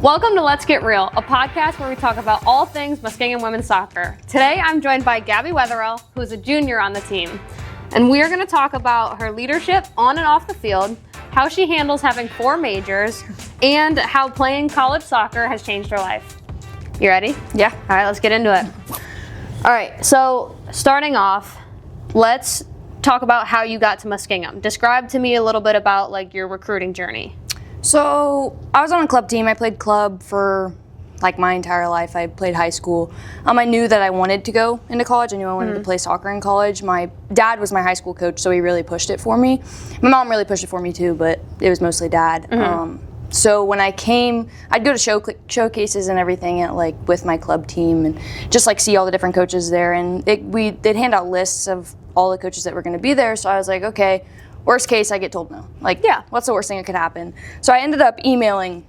Welcome to Let's Get Real, a podcast where we talk about all things Muskegon women's soccer. Today I'm joined by Gabi Wetherill, who is a junior on the team. And we are going to talk about her leadership on and off the field, how she handles having 4 majors, and how playing college soccer has changed her life. You ready? Yeah. All right, let's get into it. All right, so starting off, let's talk about how you got to Muskingum. Describe to me a little bit about your recruiting journey. So I was on a club team. I played club for my entire life. I played high school. I knew that I wanted to go into college. I knew I wanted to play soccer in college. My dad was my high school coach, so he really pushed it for me. My mom really pushed it for me too, but it was mostly dad. So when I came, I'd go to showcases and everything with my club team and just see all the different coaches there. And they'd hand out lists of all the coaches that were going to be there. So I was like, okay, worst case, I get told no. What's the worst thing that could happen? So I ended up emailing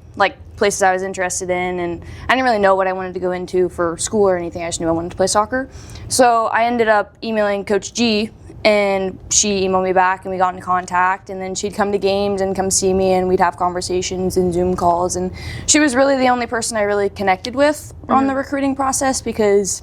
places I was interested in, and I didn't really know what I wanted to go into for school or anything. I just knew I wanted to play soccer. So I ended up emailing Coach G, and she emailed me back, and we got in contact, and then she'd come to games and come see me, and we'd have conversations and Zoom calls, and she was really the only person I really connected with on the recruiting process, because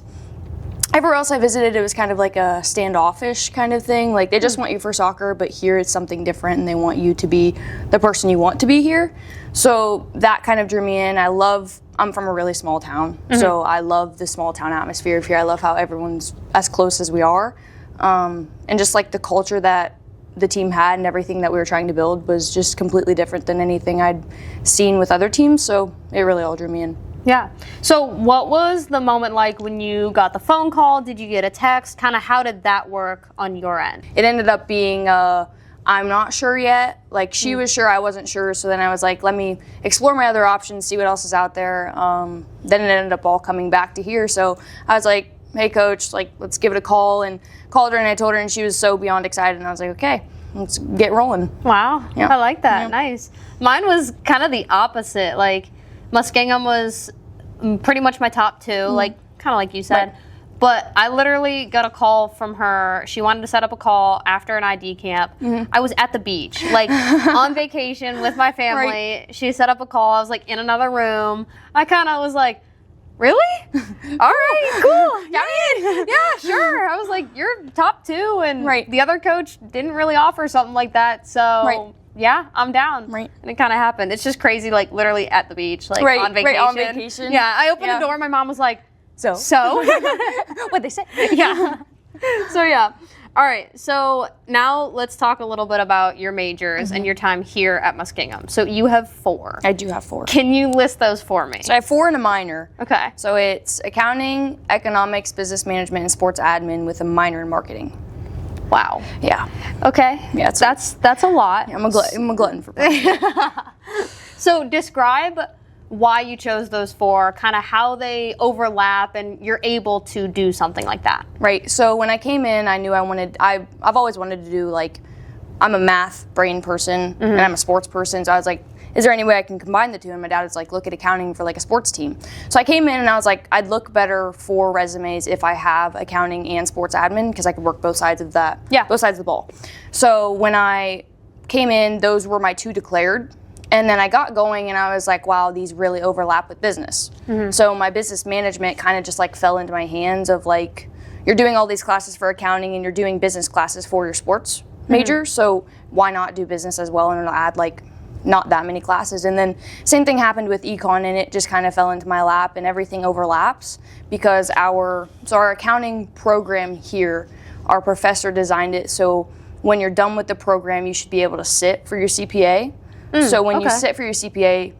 everywhere else I visited, it was kind of like a standoffish kind of thing. They just want you for soccer, but here it's something different, and they want you to be the person you want to be here. So that kind of drew me in. I'm from a really small town, so I love the small town atmosphere of here. I love how everyone's as close as we are. And just the culture that the team had and everything that we were trying to build was just completely different than anything I'd seen with other teams, so it really all drew me in. Yeah. So what was the moment like when you got the phone call? Did you get a text? Kind of how did that work on your end? It ended up being I'm not sure yet. She was sure, I wasn't sure. So then I was like, let me explore my other options, see what else is out there. Then it ended up all coming back to here. So I was like, hey coach, let's give it a call, and called her and I told her, and she was so beyond excited. And I was like, okay, let's get rolling. Wow. Yeah. I like that. Yeah. Nice. Mine was kind of the opposite. Muskingum was pretty much my top 2, kind of like you said. Right. But I literally got a call from her. She wanted to set up a call after an ID camp. I was at the beach, on vacation with my family. Right. She set up a call. I was in another room. I kind of was like, really? All right, cool. Got me in. Yeah, sure. I was like, you're top 2, and the other coach didn't really offer something like that. So yeah, I'm down. Right. And it kind of happened. It's just crazy, literally at the beach, on vacation. Right, on vacation. Yeah, I opened the door. My mom was like, So? What'd they say? Yeah. So, yeah. All right. So, now let's talk a little bit about your majors and your time here at Muskingum. So, you have 4. I do have 4. Can you list those for me? So, I have 4 and a minor. Okay. So, it's accounting, economics, business management, and sports admin with a minor in marketing. Wow. Yeah. Okay. Yeah, that's a lot. Yeah, I'm a glutton for practice. So, describe why you chose those 4, kind of how they overlap, and you're able to do something like that. Right. So when I came in, I knew I've always wanted to do I'm a math brain person and I'm a sports person. So I was like, is there any way I can combine the two? And my dad was like, look at accounting for a sports team. So I came in and I was like, I'd look better for resumes if I have accounting and sports admin, because I could work both sides of that. Yeah. Both sides of the ball. So when I came in, those were my 2 declared. And then I got going and I was like, wow, these really overlap with business. So my business management kind of just fell into my hands of you're doing all these classes for accounting and you're doing business classes for your sports major. So why not do business as well, and it'll add not that many classes. And then same thing happened with econ, and it just kind of fell into my lap, and everything overlaps because our accounting program here, our professor designed it so when you're done with the program, you should be able to sit for your CPA. So when you sit for your CPA,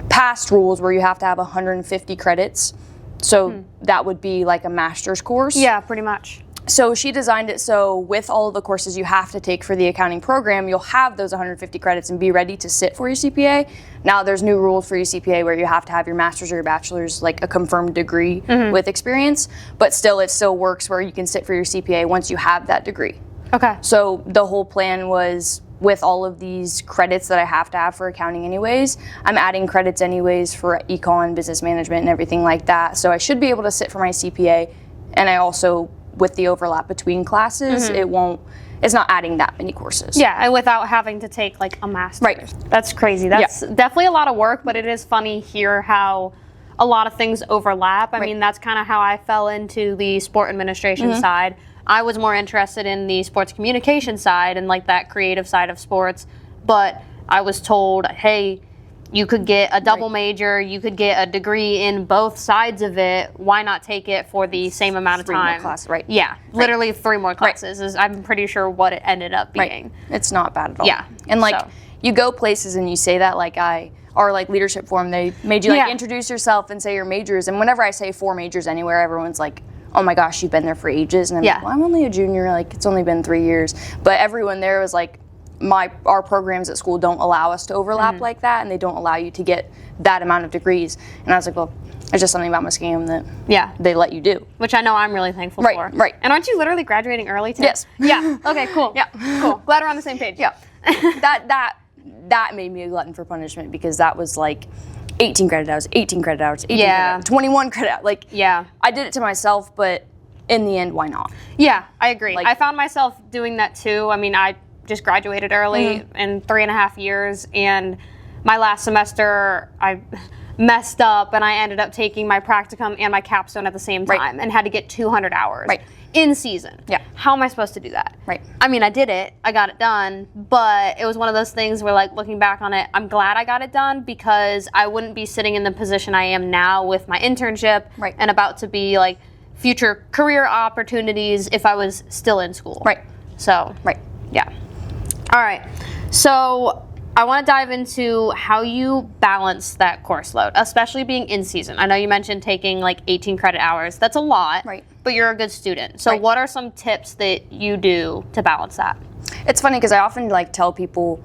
past rules where you have to have 150 credits, so that would be a master's course. Yeah, pretty much. So she designed it so with all of the courses you have to take for the accounting program, you'll have those 150 credits and be ready to sit for your CPA. Now there's new rules for your CPA where you have to have your master's or your bachelor's, a confirmed degree with experience, but still it still works where you can sit for your CPA once you have that degree. Okay. So the whole plan was, with all of these credits that I have to have for accounting anyways, I'm adding credits anyways for econ, business management, and everything like that. So I should be able to sit for my CPA, and I also, with the overlap between classes, it won't it's not adding that many courses. Yeah, and without having to take like a master's. Right. That's crazy. That's definitely a lot of work, but it is funny here how a lot of things overlap. I mean, that's kind of how I fell into the sport administration side. I was more interested in the sports communication side and like that creative side of sports, but I was told, hey, you could get a double major, you could get a degree in both sides of it. Why not take it for the same amount of time? 3 more classes, right? Yeah, literally 3 more classes is I'm pretty sure what it ended up being. It's not bad at all. Yeah. And like you go places and you say that like our like leadership forum, they made you like introduce yourself and say your majors. And whenever I say 4 majors anywhere, everyone's like, oh my gosh, you've been there for ages. And I'm like, well, I'm only a junior. Like it's only been 3 years. But everyone there was like, our programs at school don't allow us to overlap like that, and they don't allow you to get that amount of degrees. And I was like, well, there's just something about Muskingum that they let you do. Which I know I'm really thankful for. Right. And aren't you literally graduating early too? Yes. Yeah. Okay, cool. Yeah. Cool. Glad we're on the same page. Yeah. that made me a glutton for punishment, because that was like 18 credit hours, 18 credit hours, 18 credit hours, 21 credit hours. Like, I did it to myself, but in the end, why not? Yeah, I agree. Like, I found myself doing that too. I mean, I just graduated early in 3.5 years, and my last semester I messed up and I ended up taking my practicum and my capstone at the same time and had to get 200 hours in season. Yeah. How am I supposed to do that? Right. I mean, I did it, I got it done, but it was one of those things where, like, looking back on it, I'm glad I got it done, because I wouldn't be sitting in the position I am now with my internship and about to be like future career opportunities if I was still in school. Right. So, yeah. All right, so I want to dive into how you balance that course load, especially being in season. I know you mentioned taking like 18 credit hours. That's a lot, but you're a good student. So what are some tips that you do to balance that? It's funny because I often like tell people,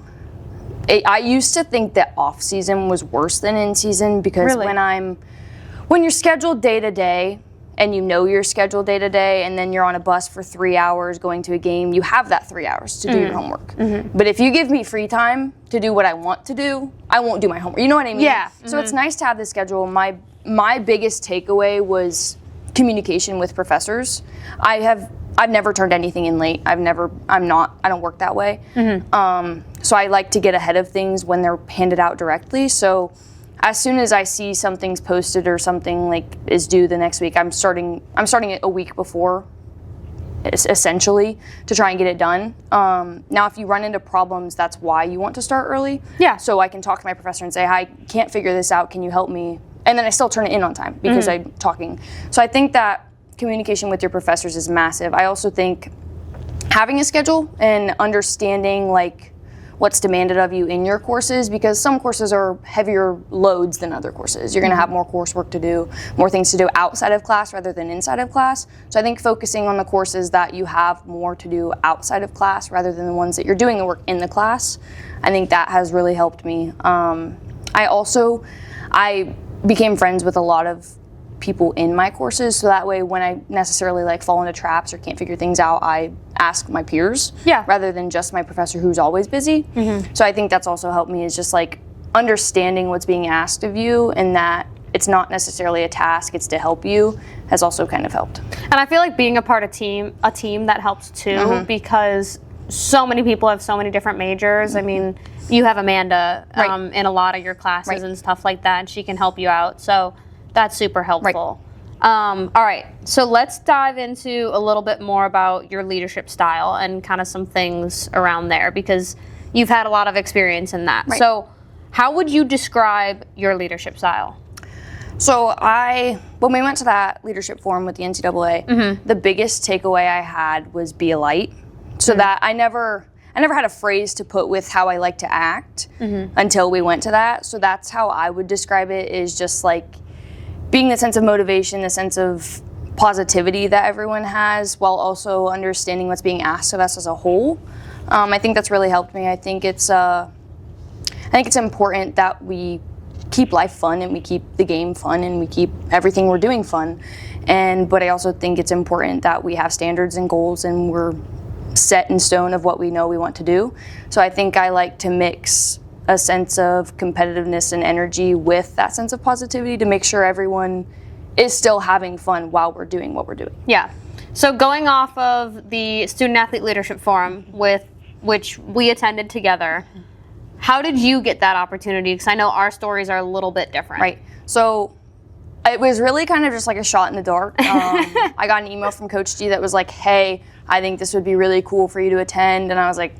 I used to think that off season was worse than in season, because when you're scheduled day to day, and you know you're scheduled day to day, and then you're on a bus for 3 hours going to a game, you have that 3 hours to do your homework. But if you give me free time to do what I want to do, I won't do my homework. You know what I mean? Yeah. So it's nice to have this schedule. My biggest takeaway was communication with professors. I've never turned anything in late. I don't work that way. So I like to get ahead of things when they're handed out directly. So as soon as I see something's posted or something like is due the next week, I'm starting it a week before, essentially, to try and get it done. Now, if you run into problems, that's why you want to start early. Yeah. So I can talk to my professor and say, "Hi, can't figure this out. Can you help me?" And then I still turn it in on time because I'm talking. So I think that communication with your professors is massive. I also think having a schedule and understanding like what's demanded of you in your courses, because some courses are heavier loads than other courses. You're going to have more coursework to do, more things to do outside of class rather than inside of class. So I think focusing on the courses that you have more to do outside of class rather than the ones that you're doing the work in the class, I think that has really helped me. I became friends with a lot of people in my courses, so that way when I necessarily like fall into traps or can't figure things out, I ask my peers rather than just my professor who's always busy. So I think that's also helped me, is just like understanding what's being asked of you, and that it's not necessarily a task, it's to help you, has also kind of helped. And I feel like being a part of a team that helps too, because so many people have so many different majors. I mean, you have Amanda in a lot of your classes and stuff like that, and she can help you out. So that's super helpful. All right, so let's dive into a little bit more about your leadership style and kind of some things around there, because you've had a lot of experience in that. So how would you describe your leadership style? So when we went to that leadership forum with the NCAA, the biggest takeaway I had was be a light. So that I never had a phrase to put with how I like to act until we went to that. So that's how I would describe it, is just like being the sense of motivation, the sense of positivity that everyone has, while also understanding what's being asked of us as a whole. I think that's really helped me. I think it's important that we keep life fun, and we keep the game fun, and we keep everything we're doing fun. But I also think it's important that we have standards and goals, and we're set in stone of what we know we want to do. So I think I like to mix a sense of competitiveness and energy with that sense of positivity to make sure everyone is still having fun while we're doing what we're doing. Yeah. So going off of the Student Athlete Leadership Forum, with which we attended together, how did you get that opportunity? Because I know our stories are a little bit different. Right. So it was really kind of just like a shot in the dark. I got an email from Coach G that was like, hey, I think this would be really cool for you to attend. And I was like,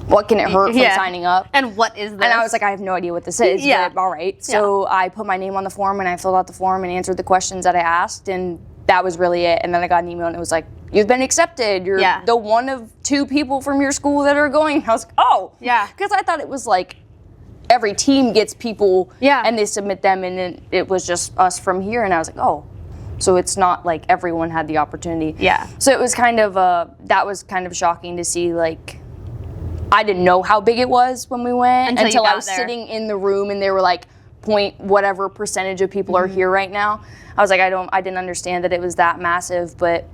what can it hurt from signing up? And what is this? And I was like, I have no idea what this is, but all right. So I put my name on the form and I filled out the form and answered the questions that I asked, and that was really it. And then I got an email and it was like, you've been accepted. You're the one of 2 people from your school that are going. I was like, oh. Yeah. Because I thought it was like every team gets people and they submit them, and then it was just us from here. And I was like, oh. So it's not like everyone had the opportunity. Yeah. So it was kind of, that was kind of shocking to see. Like, I didn't know how big it was when we went until I was sitting in the room and they were like, point whatever percentage of people are here right now. I was like, I didn't understand that it was that massive, but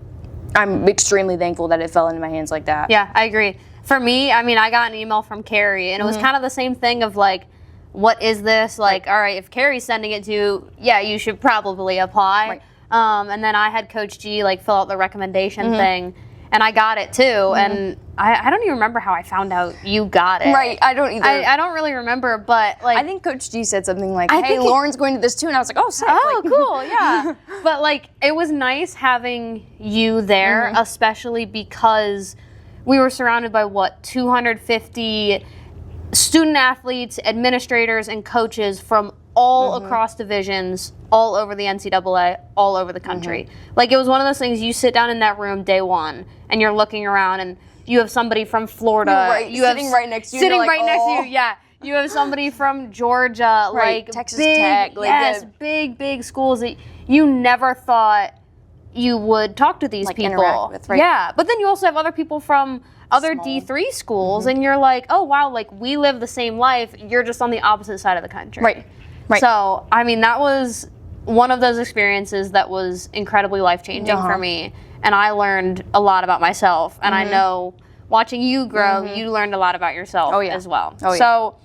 I'm extremely thankful that it fell into my hands like that. Yeah, I agree. For me, I mean, I got an email from Carrie, and it was kind of the same thing of like, what is this? Like, all right, if Carrie's sending it to you, you should probably apply. Right. And then I had Coach G like fill out the recommendation thing, and I got it too. And I don't even remember how I found out you got it. Right, I don't either. I don't really remember, but like, I think Coach G said something like, hey, Lauren's going to this too, and I was like, oh, sick. Oh, cool, yeah. But like, it was nice having you there, especially because we were surrounded by 250 student athletes, administrators, and coaches from all across divisions, all over the NCAA, all over the country. Like, it was one of those things, you sit down in that room day one, and you're looking around, and you have somebody from Florida. Right, sitting right next to you. Sitting right next to you, yeah. You have somebody from Georgia, like Texas Tech. Like big schools that you never thought you would talk to these people. Interact with, right? Yeah, but then you also have other people from other D3 schools, and you're like, oh, wow, like, we live the same life. You're just on the opposite side of the country. Right. So, I mean, that was one of those experiences that was incredibly life-changing for me. And I learned a lot about myself. And I know watching you grow, you learned a lot about yourself as well. So,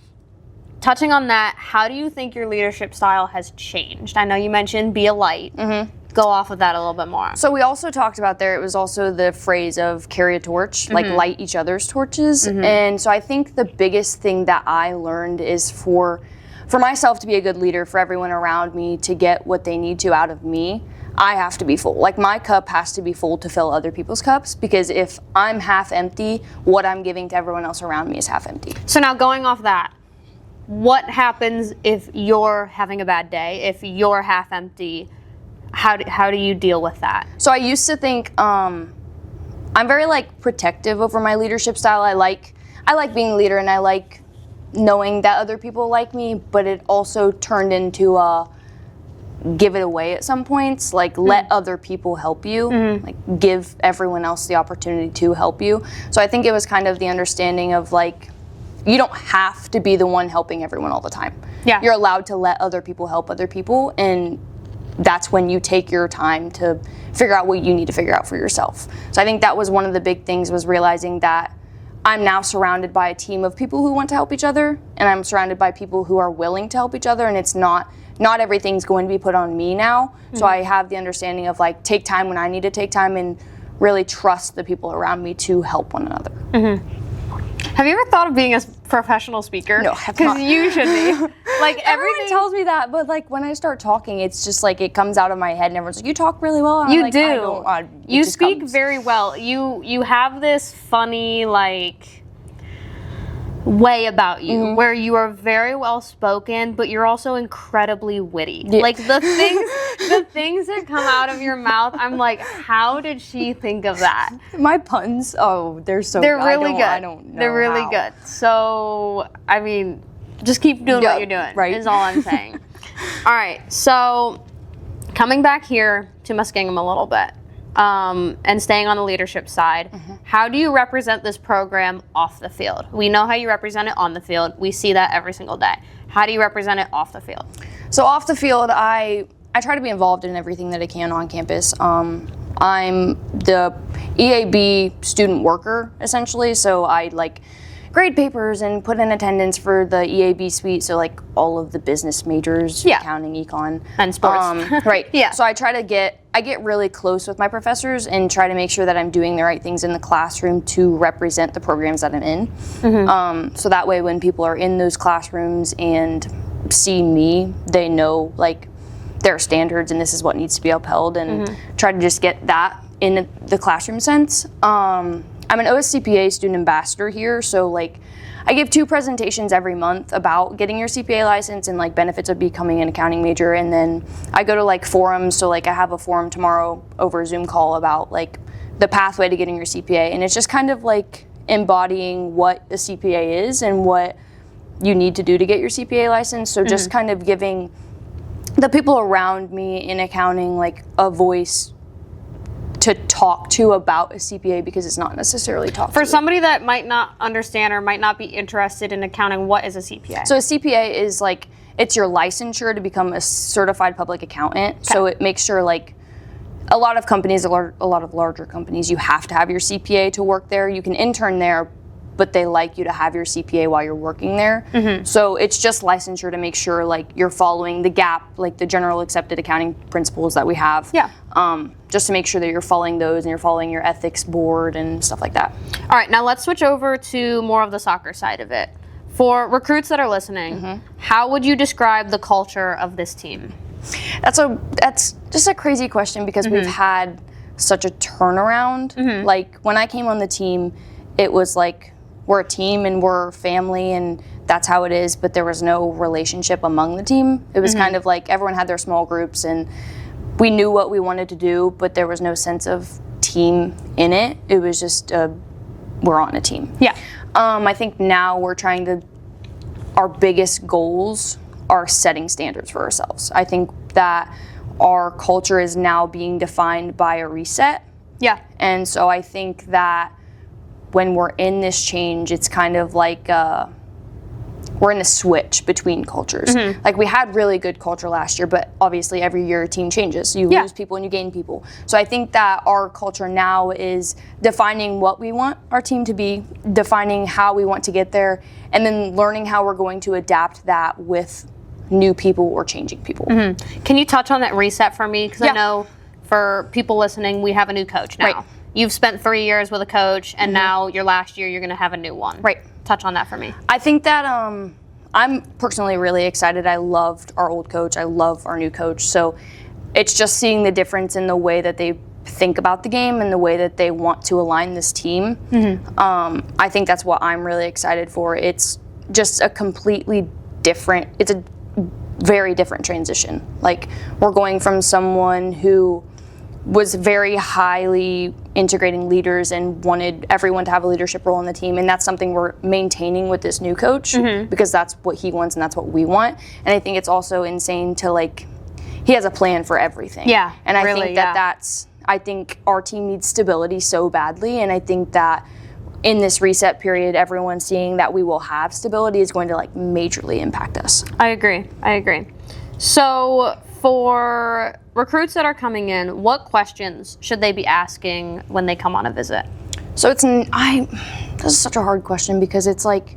touching on that, how do you think your leadership style has changed? I know you mentioned be a light. Go off of that a little bit more. So we also talked about there, it was also the phrase of carry a torch, like light each other's torches. And so I think the biggest thing that I learned is for myself to be a good leader, for everyone around me to get what they need to out of me, I have to be full. Like, my cup has to be full to fill other people's cups, because if I'm half empty, what I'm giving to everyone else around me is half empty. So now, going off that, what happens if you're having a bad day, if you're half empty? How do you deal with that? So I used to think I'm very like protective over my leadership style. I like being a leader, and I like knowing that other people like me, but it also turned into give it away at some points, like let other people help you, like give everyone else the opportunity to help you. So I think it was kind of the understanding of like, you don't have to be the one helping everyone all the time. Yeah. You're allowed to let other people help other people, and that's when you take your time to figure out what you need to figure out for yourself. So I think that was one of the big things, was realizing that I'm now surrounded by a team of people who want to help each other, and I'm surrounded by people who are willing to help each other, and it's not everything's going to be put on me now. So I have the understanding of like, take time when I need to take time, and really trust the people around me to help one another. Have you ever thought of being a professional speaker? No, I have not. Because you should be. Like, everyone tells me that, but like when I start talking, it's just like it comes out of my head, and everyone's like, "You talk really well." And you I'm like, do. You speak very well. You have this funny like way about you where you are very well spoken, but you're also incredibly witty. Yeah. Like the things that come out of your mouth, I'm like, how did she think of that? My puns, they're so they're really good. I don't know. They're really how. good. So I mean, just keep doing what you're doing. Right. Is all I'm saying. All right. So coming back here to Muskingum a little bit. And staying on the leadership side, how do you represent this program off the field? We know how you represent it on the field. We see that every single day. How do you represent it off the field? So off the field, I try to be involved in everything that I can on campus. I'm the EAB student worker, essentially, so I like grade papers and put in attendance for the EAB suite, so like all of the business majors, accounting, econ. And sports. Right. Yeah. So I try to get I get really close with my professors and try to make sure that I'm doing the right things in the classroom to represent the programs that I'm in. So that way when people are in those classrooms and see me, they know like their standards and this is what needs to be upheld, and try to just get that in the classroom sense. I'm an OSCPA student ambassador here, so like I give 2 presentations every month about getting your CPA license and like benefits of becoming an accounting major, and then I go to like forums, so like I have a forum tomorrow over a Zoom call about like the pathway to getting your CPA, and it's just kind of like embodying what a CPA is and what you need to do to get your CPA license. So just kind of giving the people around me in accounting like a voice to talk to about a CPA, because it's not necessarily talked For to. somebody that might not understand or might not be interested in accounting, what is a CPA? So a CPA is like, it's your licensure to become a certified public accountant. Okay. So it makes sure like a lot of companies, a lot of larger companies, you have to have your CPA to work there. You can intern there, but they like you to have your CPA while you're working there. So it's just licensure to make sure like you're following the GAP, like the general accepted accounting principles that we have. Yeah. Just to make sure that you're following those and you're following your ethics board and stuff like that. All right, now let's switch over to more of the soccer side of it. For recruits that are listening, how would you describe the culture of this team? That's just a crazy question, because we've had such a turnaround. Like when I came on the team, it was like, we're a team and we're family and that's how it is, but there was no relationship among the team. It was kind of like everyone had their small groups and we knew what we wanted to do, but there was no sense of team in it. It was just we're on a team. Yeah. I think now our biggest goals are setting standards for ourselves. I think that our culture is now being defined by a reset. Yeah. And so I think that when we're in this change, it's kind of like we're in a switch between cultures. Like we had really good culture last year, but obviously every year a team changes. You lose people and you gain people. So I think that our culture now is defining what we want our team to be, defining how we want to get there, and then learning how we're going to adapt that with new people or changing people. Can you touch on that reset for me? Because I know for people listening, we have a new coach now. Right. You've spent 3 years with a coach, and now your last year, you're going to have a new one. Right. Touch on that for me. I think that I'm personally really excited. I loved our old coach. I love our new coach. So it's just seeing the difference in the way that they think about the game and the way that they want to align this team. I think that's what I'm really excited for. It's just a completely different, it's a very different transition. Like we're going from someone who was very highly integrating leaders and wanted everyone to have a leadership role in the team, and that's something we're maintaining with this new coach because that's what he wants and that's what we want. And I think it's also insane to like, he has a plan for everything. Yeah, and I really, think that I think our team needs stability so badly, and I think that in this reset period, everyone seeing that we will have stability is going to like majorly impact us. I agree. So for recruits that are coming in, what questions should they be asking when they come on a visit? So this is such a hard question, because it's like,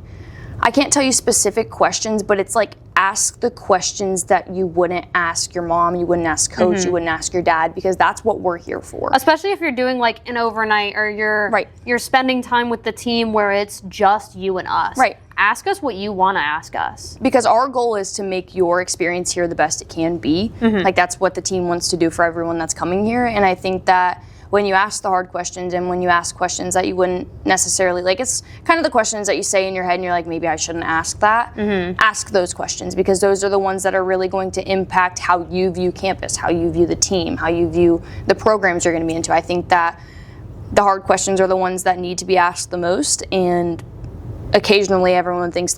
I can't tell you specific questions, but it's like ask the questions that you wouldn't ask your mom, you wouldn't ask coach, you wouldn't ask your dad, because that's what we're here for. Especially if you're doing like an overnight or you're spending time with the team where it's just you and us. Right. Ask us what you want to ask us. Because our goal is to make your experience here the best it can be. Like that's what the team wants to do for everyone that's coming here. And I think that when you ask the hard questions and when you ask questions that you wouldn't necessarily, like it's kind of the questions that you say in your head and you're like, maybe I shouldn't ask that. Ask those questions, because those are the ones that are really going to impact how you view campus, how you view the team, how you view the programs you're going to be into. I think that the hard questions are the ones that need to be asked the most, and occasionally everyone thinks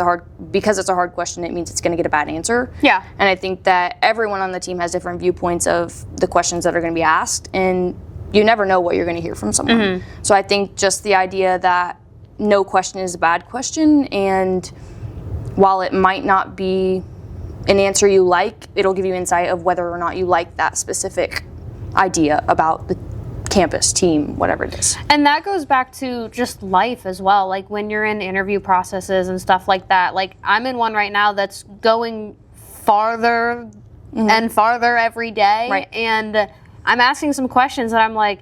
because it's a hard question, it means it's going to get a bad answer. Yeah. And I think that everyone on the team has different viewpoints of the questions that are going to be asked, and you never know what you're going to hear from someone. So I think just the idea that no question is a bad question, and while it might not be an answer you like, it'll give you insight of whether or not you like that specific idea about the campus, team, whatever it is. And that goes back to just life as well. Like when you're in interview processes and stuff like that. Like I'm in one right now that's going farther and farther every day. Right. And I'm asking some questions that I'm like,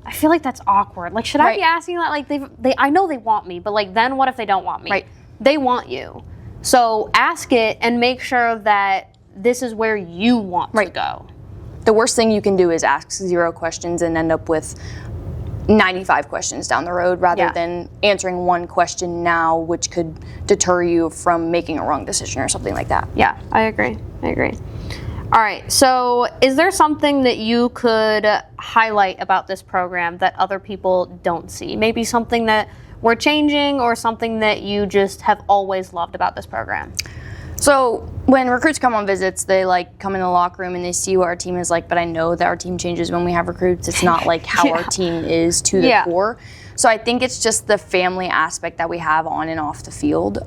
I feel like that's awkward. Like, should I be asking that? Like, I know they want me, but like, then what if they don't want me? Right. They want you. So ask it and make sure that this is where you want to go. The worst thing you can do is ask 0 questions and end up with 95 questions down the road rather than answering 1 question now, which could deter you from making a wrong decision or something like that. Yeah, I agree. All right, so is there something that you could highlight about this program that other people don't see? Maybe something that we're changing or something that you just have always loved about this program? So when recruits come on visits, they like come in the locker room and they see what our team is like, but I know that our team changes when we have recruits. It's not like how our team is to the core. So I think it's just the family aspect that we have on and off the field,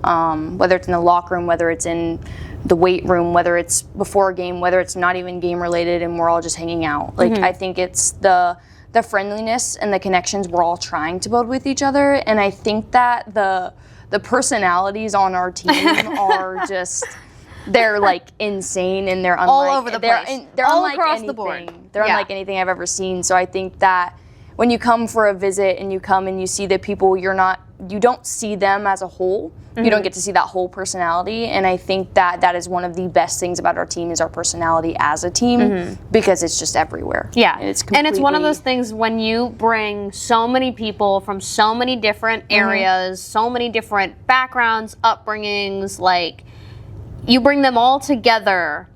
whether it's in the locker room, whether it's in the weight room, whether it's before a game, whether it's not even game related and we're all just hanging out. Like I think it's the friendliness and the connections we're all trying to build with each other. And I think that the personalities on our team are just, they're like insane and they're unlike, all over the place. They're all unlike across anything. the board. They're unlike anything I've ever seen. So I think that when you come for a visit and you come and you see the people, you don't see them as a whole. You don't get to see that whole personality. And I think that that is one of the best things about our team is our personality as a team because it's just everywhere. Yeah, and it's one of those things when you bring so many people from so many different areas, so many different backgrounds, upbringings, like you bring them all together,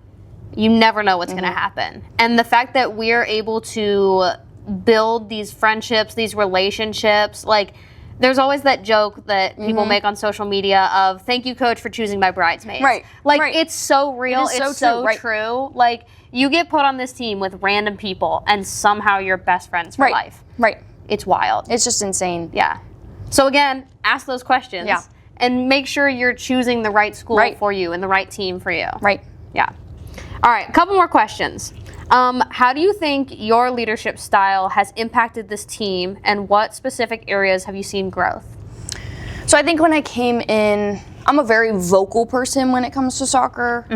you never know what's going to happen. And the fact that we're able to build these friendships, these relationships, like there's always that joke that people make on social media of thank you coach for choosing my bridesmaids. It's so real, it's so true. Like you get put on this team with random people and somehow you're best friends for life. It's wild. It's just insane. Yeah. So again, ask those questions and make sure you're choosing the right school for you and the right team for you. Yeah. All right, a couple more questions. How do you think your leadership style has impacted this team, and what specific areas have you seen growth? So I think when I came in, I'm a very vocal person when it comes to soccer,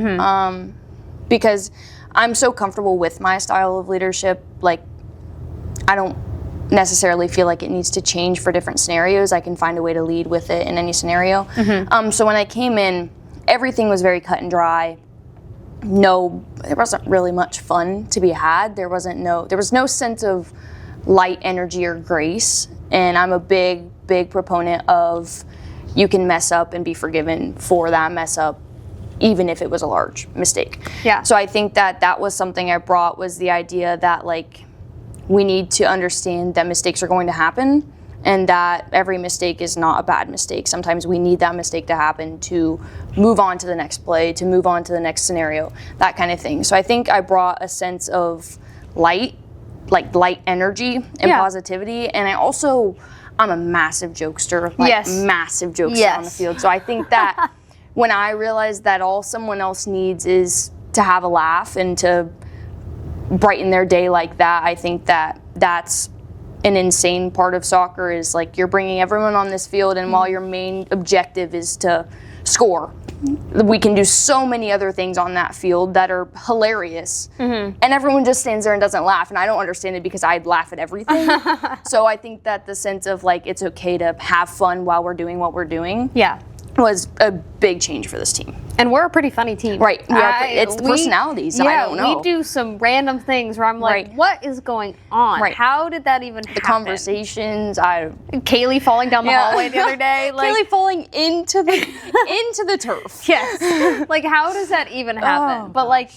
because I'm so comfortable with my style of leadership. Like, I don't necessarily feel like it needs to change for different scenarios. I can find a way to lead with it in any scenario. So when I came in, everything was very cut and dry. There wasn't really much fun to be had. There was no sense of light energy or grace. And I'm a big proponent of you can mess up and be forgiven for that mess up, even if it was a large mistake. Yeah. So I think that was something I brought, was the idea that like we need to understand that mistakes are going to happen and that every mistake is not a bad mistake. Sometimes we need that mistake to happen to move on to the next play, to move on to the next scenario, that kind of thing. So I think I brought a sense of light energy and positivity. And I'm a massive jokester, massive jokester on the field. So I think that when I realized that all someone else needs is to have a laugh and to brighten their day like that, I think that that's an insane part of soccer, is like you're bringing everyone on this field, and while your main objective is to score, we can do so many other things on that field that are hilarious, and everyone just stands there and doesn't laugh, and I don't understand it because I laugh at everything. So I think that the sense of like it's okay to have fun while we're doing what we're doing was a big change for this team. And we're a pretty funny team. It's the personalities. I don't know. We do some random things where I'm like, what is going on? How did that even happen? The conversations. Kaylee falling down the hallway the other day. Like, Kaylee falling into the turf. Yes. Like, how does that even happen? But like,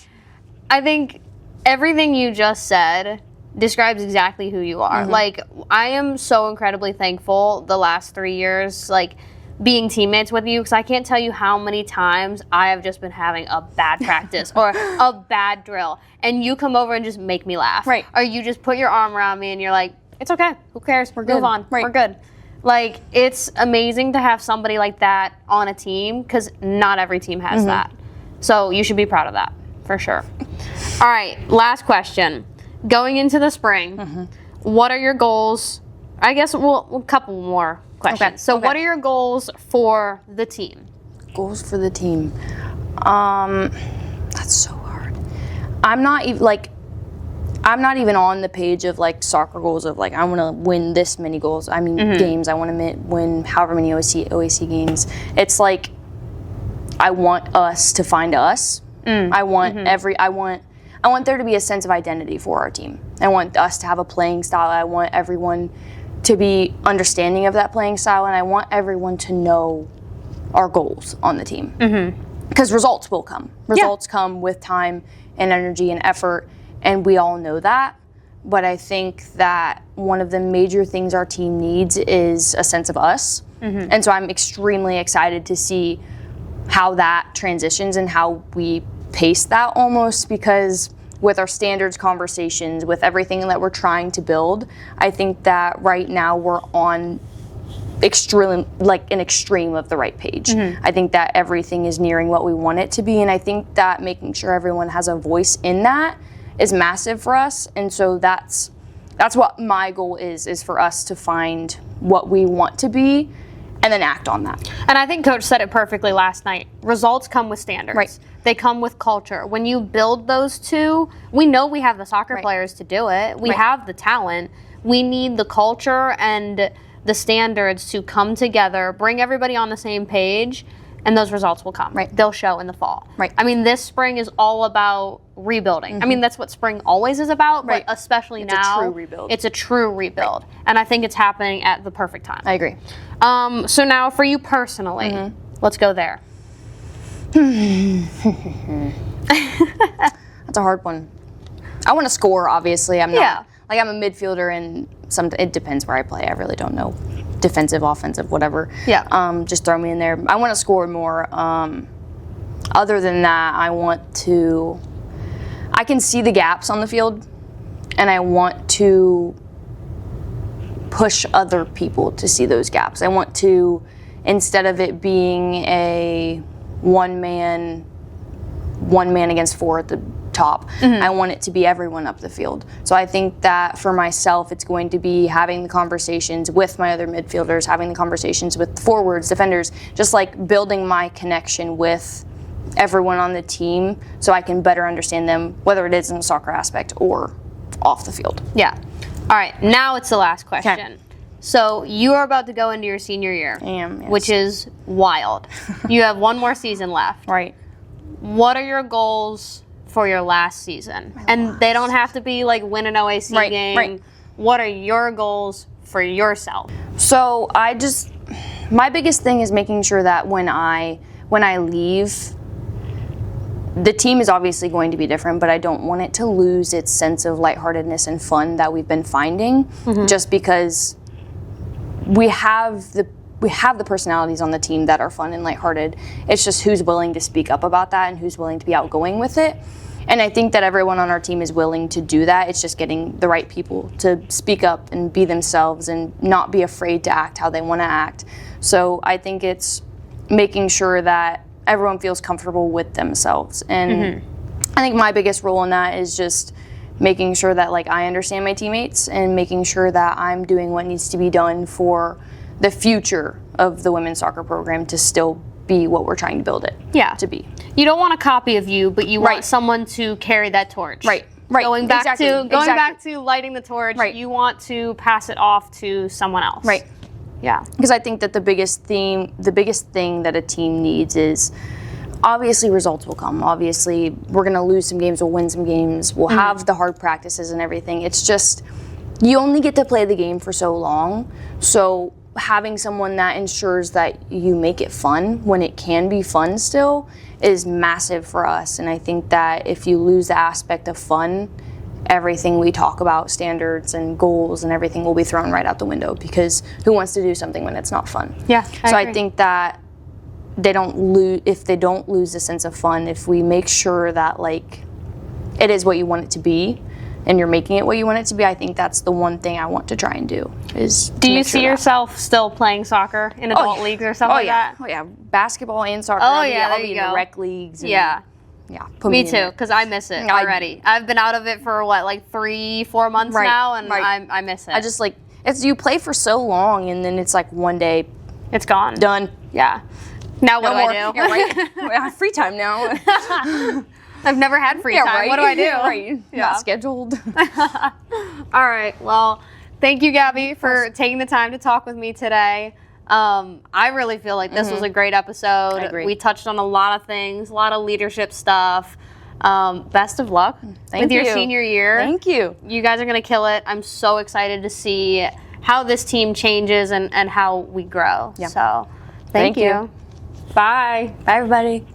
I think everything you just said describes exactly who you are. Like, I am so incredibly thankful the last 3 years, like, being teammates with you, because I can't tell you how many times I have just been having a bad practice or a bad drill, and you come over and just make me laugh. Or you just put your arm around me and you're like, it's okay, who cares, we're good. Move on, we're good. Like, it's amazing to have somebody like that on a team, because not every team has that. So you should be proud of that, for sure. All right, last question. Going into the spring, what are your goals? I guess a couple more questions. Okay. So what are your goals for the team? Goals for the team. That's so hard. I'm not even like, I'm not even on the page of like soccer goals of like I want to win this many goals. I mean games. I want to win however many OAC games. It's like I want us to find us. I want I want there to be a sense of identity for our team. I want us to have a playing style. I want everyone to be understanding of that playing style, and I want everyone to know our goals on the team. Because results will come. Results come with time and energy and effort, and we all know that. But I think that one of the major things our team needs is a sense of us. And so I'm extremely excited to see how that transitions and how we pace that almost, because with our standards conversations, with everything that we're trying to build, I think that right now we're on an extreme of the right page. I think that everything is nearing what we want it to be, and I think that making sure everyone has a voice in that is massive for us. And so that's what my goal is for us to find what we want to be and then act on that. And I think Coach said it perfectly last night. Results come with standards. Right. They come with culture. When you build those two, we know we have the soccer players to do it. We have the talent. We need the culture and the standards to come together, bring everybody on the same page, and those results will come. They'll show in the fall. I mean, this spring is all about rebuilding. I mean, that's what spring always is about, but especially now. It's a true rebuild. It's a true rebuild. And I think it's happening at the perfect time. I agree. So now for you personally, let's go there. That's a hard one. I want to score, obviously. I'm not like I'm a midfielder, and it depends where I play. I really don't know. Defensive, offensive, whatever. Just throw me in there. I want to score more. Other than that, I can see the gaps on the field, and I want to push other people to see those gaps. I want to, instead of it being a one man against four at the top, I want it to be everyone up the field. So I think that for myself, it's going to be having the conversations with my other midfielders, having the conversations with forwards, defenders, just like building my connection with everyone on the team so I can better understand them, whether it is in the soccer aspect or off the field. All right, now it's the last question. Okay. So you are about to go into your senior year. I am, yes. Which is wild. You have one more season left. Right. What are your goals for your last season? They don't have to be like win an OAC game. Right. What are your goals for yourself? So my biggest thing is making sure that when I leave, the team is obviously going to be different, but I don't want it to lose its sense of lightheartedness and fun that we've been finding, just because we have the personalities on the team that are fun and lighthearted. It's just who's willing to speak up about that and who's willing to be outgoing with it. And I think that everyone on our team is willing to do that. It's just getting the right people to speak up and be themselves and not be afraid to act how they want to act. So I think it's making sure that everyone feels comfortable with themselves. And I think my biggest role in that is just making sure that like I understand my teammates and making sure that I'm doing what needs to be done for the future of the women's soccer program to still be what we're trying to build it to be. You don't want a copy of you, but you want someone to carry that torch. Right. Going back to lighting the torch, you want to pass it off to someone else. Right. Yeah. Because I think that the biggest thing that a team needs is obviously results will come. Obviously, we're going to lose some games, we'll win some games, we'll have the hard practices and everything. It's just, you only get to play the game for so long. So having someone that ensures that you make it fun when it can be fun still is massive for us. And I think that if you lose the aspect of fun, everything we talk about, standards and goals and everything, will be thrown right out the window, because who wants to do something when it's not fun? I think that if they don't lose the sense of fun, if we make sure that like it is what you want it to be and you're making it what you want it to be, I think that's the one thing I want to try and do. Do you see yourself still playing soccer in adult leagues or something like that? Oh yeah, basketball and soccer. I'll be in the rec leagues. And, me too, because I miss it already. I've been out of it for like 3-4 months now, and I miss it. I just like, you play for so long, and then it's like one day it's gone. Done. Yeah. Now what do I do? I have free time now. I've never had free time. Right? What do I do? Right. Yeah. Not scheduled. All right. Well, thank you, Gabi, for taking the time to talk with me today. I really feel like this was a great episode. I agree. We touched on a lot of things, a lot of leadership stuff. Best of luck with your senior year. Thank you. You guys are going to kill it. I'm so excited to see how this team changes and how we grow. Yeah. So thank you. Bye. Bye, everybody.